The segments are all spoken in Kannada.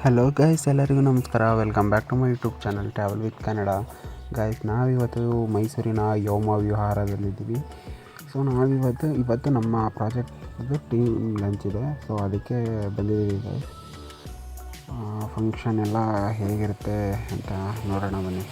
ಹಲೋ ಗೈಸ್, ಎಲ್ಲರಿಗೂ ನಮಸ್ಕಾರ. Welcome back to my YouTube channel travel with Kannada. Guys, ನಾವಿವತ್ತು ಮೈಸೂರಿನ ಯೋಮ ವಿಹಾರದಲ್ಲಿದ್ದೀವಿ. ಸೊ ಇವತ್ತು ನಮ್ಮ ಪ್ರಾಜೆಕ್ಟ್ದು ಟೀಮ್ ಲಂಚ್ ಇದೆ. ಸೊ ಅದಕ್ಕೆ ಬಂದಿದ್ದೀವಿ ಗೈಸ್. ಫಂಕ್ಷನ್ ಎಲ್ಲ ಹೇಗಿರುತ್ತೆ ಅಂತ ನೋಡೋಣ ಬನ್ನಿ.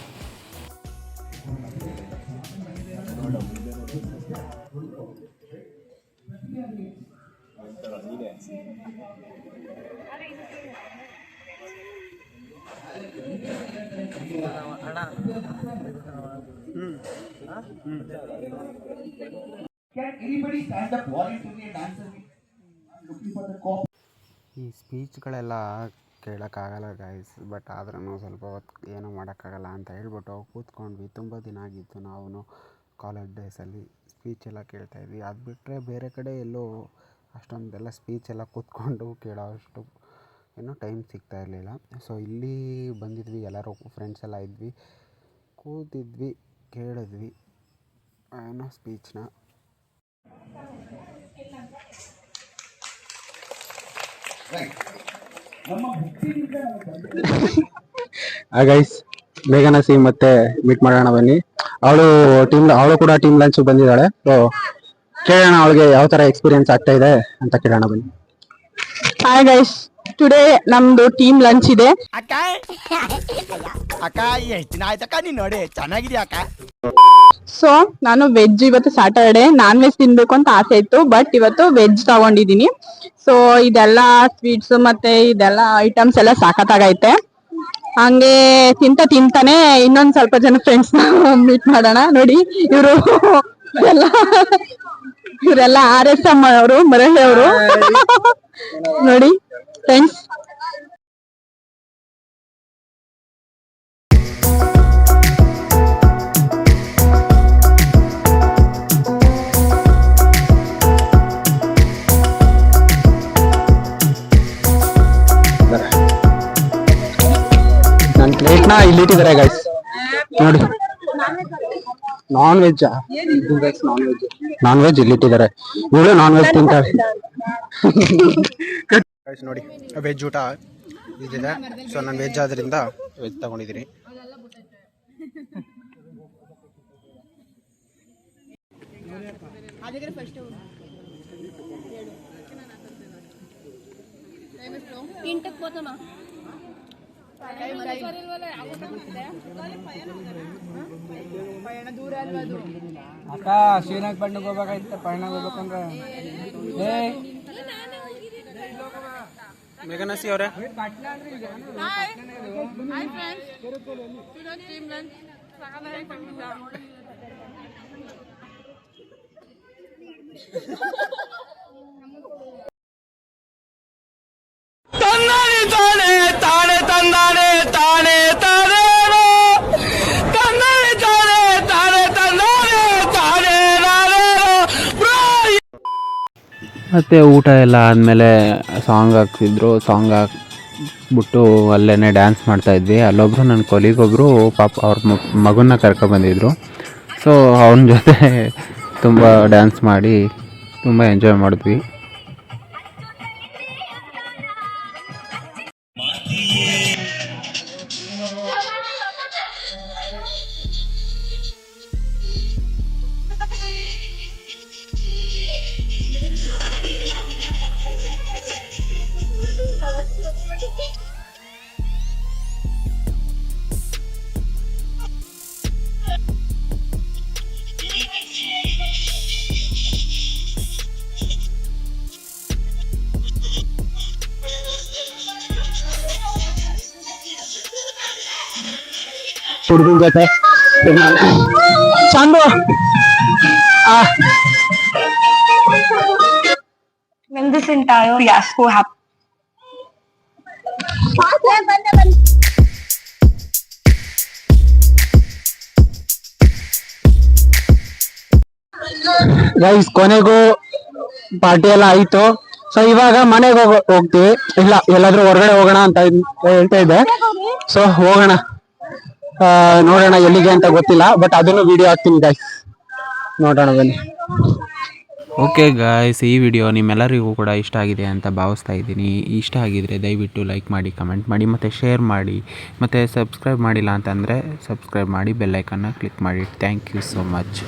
ಈ ಸ್ಪೀಚ್ಗಳೆಲ್ಲ ಕೇಳೋಕ್ಕಾಗಲ್ಲ ಗೈಸ್, ಬಟ್ ಆದ್ರೂ ಸ್ವಲ್ಪ ಹೊತ್ತು ಏನೂ ಮಾಡೋಕ್ಕಾಗಲ್ಲ ಅಂತ ಹೇಳ್ಬಿಟ್ಟು ಕೂತ್ಕೊಂಡ್ವಿ. ತುಂಬ ದಿನ ಆಗಿತ್ತು ನಾವು ಕಾಲೇಜ್ ಡೇಸಲ್ಲಿ ಸ್ಪೀಚ್ ಎಲ್ಲ ಕೇಳ್ತಾಯಿದ್ವಿ. ಅದು ಬಿಟ್ಟರೆ ಬೇರೆ ಕಡೆ ಎಲ್ಲೋ ಅಷ್ಟೊಂದೆಲ್ಲ ಸ್ಪೀಚ್ ಎಲ್ಲ ಕೂತ್ಕೊಂಡು ಕೇಳೋ ಅಷ್ಟು ಏನೋ ಟೈಮ್ ಸಿಗ್ತಾ ಇರಲಿಲ್ಲ. ಸೊ ಇಲ್ಲಿ ಬಂದಿದ್ವಿ, ಎಲ್ಲರೂ ಫ್ರೆಂಡ್ಸ್ ಎಲ್ಲ ಇದ್ವಿ, ಕೂತಿದ್ವಿ, ಕೇಳಿದ್ವಿ ಏನೋ ಸ್ಪೀಚ್ನ. ಗೈಸ್, ಬೇಗನ ಸಿ ಮತ್ತೆ ಮೀಟ್ ಮಾಡೋಣ ಬನ್ನಿ. ಅವಳು ಕೂಡ ಟೀಮ್ ಲಂಚ್ ಬಂದಿದ್ದಾಳೆ. ಸೊ ಕೇಳೋಣ ಅವಳಿಗೆ ಯಾವ ತರ ಎಕ್ಸ್ಪೀರಿಯನ್ಸ್ ಆಗ್ತಾ ಇದೆ ಅಂತ ಕೇಳೋಣ ಬನ್ನಿ. ಹಾಯ್ ಗೈಸ್, ಟುಡೇ ನಮ್ದು ಟೀಮ್ ಲಂಚ್ ಇದೆ. ನೋಡಿ ಚೆನ್ನಾಗಿದ್ಯಾ ಅಕ್ಕ. ಸೊ ನಾನು ವೆಜ್, ಇವತ್ತು ಸ್ಯಾಟರ್ಡೆ ನಾನ್ ವೆಜ್ ತಿನ್ಬೇಕು ಅಂತ ಆಸೆ ಇತ್ತು, ಬಟ್ ಇವತ್ತು ವೆಜ್ ತಗೊಂಡಿದೀನಿ. ಸೊ ಇದೆಲ್ಲ ಸ್ವೀಟ್ಸ್ ಮತ್ತೆ ಇದೆಲ್ಲ ಐಟಮ್ಸ್ ಎಲ್ಲ ಸಾಕತ್ತಾಗೈತೆ. ಹಂಗೆ ತಿಂತಾನೆ ಇನ್ನೊಂದ್ ಸ್ವಲ್ಪ ಜನ ಫ್ರೆಂಡ್ಸ್ ಮೀಟ್ ಮಾಡೋಣ. ನೋಡಿ ಇವರೆಲ್ಲ RSM ಅವರು, ಮರಳಿ ಅವರು. ನೋಡಿ ಫ್ರೆಂಡ್ಸ್, ನನ್ನ ಪ್ಲೇಟ್ನ ಇಲ್ಲಿಟ್ಟಿದ್ದಾರೆ ಗೈಸ್. ನೋಡಿ, ನಾನ್ ವೆಜ್ ಇಲ್ಲಿಟ್ಟಿದ್ದಾರೆ. ಇವಳು ನಾನ್ ವೆಜ್ ತಿಂತಾಳೆ. ನೋಡಿ, ವೆಜ್ ಊಟ ಇದಿದೆ. ಸೊ ನಾನು ವೆಜ್ ಆದ್ರಿಂದ ವೆಜ್ ತಗೊಂಡಿದ್ದೀನಿ. ಅಕ್ಕ ಶ್ರೀರಂಗಪಟ್ಟಣಕ್ಕೆ ಹೋಗ್ಬೇಕಾಯ್ತು. ಪಯಣ ಹೋಗ್ಬೇಕಂದ್ರೆ ಮೇಘನಾಸಿ ಅವರೇ, ಮತ್ತು ಊಟ ಎಲ್ಲ ಆದಮೇಲೆ ಸಾಂಗ್ ಹಾಕ್ತಿದ್ರು. ಸಾಂಗ್ ಹಾಕ್ಬಿಟ್ಟು ಅಲ್ಲೇ ಡ್ಯಾನ್ಸ್ ಮಾಡ್ತಾಯಿದ್ವಿ. ಅಲ್ಲೊಬ್ಬರು ನನ್ನ ಕೊಲಿಗೊಬ್ಬರು ಪಾಪ ಅವ್ರ ಮಗನ್ನ ಕರ್ಕೊಬಂದಿದ್ರು. ಸೊ ಅವನ ಜೊತೆ ತುಂಬ ಡ್ಯಾನ್ಸ್ ಮಾಡಿ ತುಂಬ ಎಂಜಾಯ್ ಮಾಡಿದ್ವಿ. ಹುಡುಗನ ಜೊತೆ Chandu when this entire fiasco happened. Guys, ಕೊನೆಗೂ ಪಾರ್ಟಿ ಎಲ್ಲ ಆಯ್ತು. ಸೊ ಇವಾಗ ಮನೆಗೆ ಹೋಗ್ತೀವಿ. ಇಲ್ಲ, ಎಲ್ಲಾದ್ರೂ ಹೊರಗಡೆ ಹೋಗೋಣ ಅಂತ ಹೇಳ್ತಾ ಇದ್ದೆ. ಸೊ ಹೋಗೋಣ, ನೋಡೋಣ ಎಲ್ಲಿಗೆ ಅಂತ ಗೊತ್ತಿಲ್ಲ, ಬಟ್ ಅದನ್ನು ವಿಡಿಯೋ ಹಾಕ್ತೀನಿ ಗೈಸ್, ನೋಡೋಣ ಬನ್ನಿ. ಓಕೆ ಗಾಯ್ಸ್, ಈ ವಿಡಿಯೋ ನಿಮ್ಮೆಲ್ಲರಿಗೂ ಕೂಡ ಇಷ್ಟ ಆಗಿದೆ ಅಂತ ಭಾವಿಸ್ತಾ ಇದ್ದೀನಿ. ಇಷ್ಟ ಆಗಿದರೆ ದಯವಿಟ್ಟು ಲೈಕ್ ಮಾಡಿ, ಕಮೆಂಟ್ ಮಾಡಿ ಮತ್ತು ಶೇರ್ ಮಾಡಿ. ಮತ್ತು ಸಬ್ಸ್ಕ್ರೈಬ್ ಮಾಡಿಲ್ಲ ಅಂತಂದರೆ ಸಬ್ಸ್ಕ್ರೈಬ್ ಮಾಡಿ, ಬೆಲ್ಲೈಕನ್ನ ಕ್ಲಿಕ್ ಮಾಡಿ. Thank you so much.